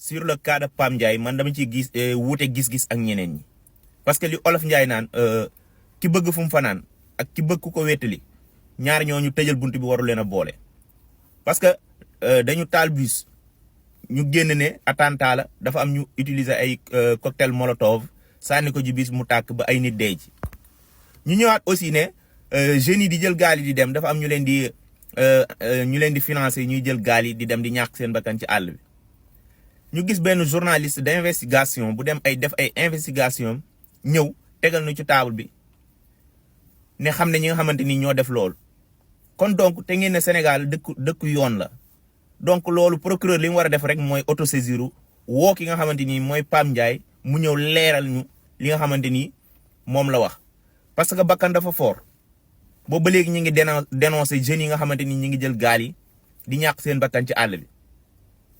sur le cas de Pam Ndiaye man dama ci gis wuute gis-gis ak ñeneen ñi parce que li olof Ndiaye naan ki bëgg fu mu fanaan ak ki bëgg ku ko wéttali ñaar ñooñu tëjal bunt bi waru leen a boole parce que dañu taal bus ñu génn ne attentat la dafa am ñu utiliser ay cocktail molotov sànni ko ji bis mu tàkk ba ay nit dee ci ñu ñëwaat aussi ne jeunes yi di jël gaal yi di dem dafa am ñu leen di financer ñuy jël gaal yi di dem di ñàkk seen bakkan ci àll bi ñu gis benn journaliste d'investigation bu dem def ay investigation ñëw tegal nu ci table bi ne xam ne ñi nga xamante ni ñoo def loolu kon donc te ngeen ne Sénégal dëkku yoon la donc loolu procureur li mu war a def rek mooy autosaisir woo ki nga xamante ni mooy Pam Ndiaye mu ñëw leeral ñu li nga xamante ni moom la wax parce que bakkan dafa fort boobu ba léegi ñu ngi dénoncer jeunes yi nga xamante ni ñu ngi jël gaal yi di ñàkk seen bakkan ci àll bi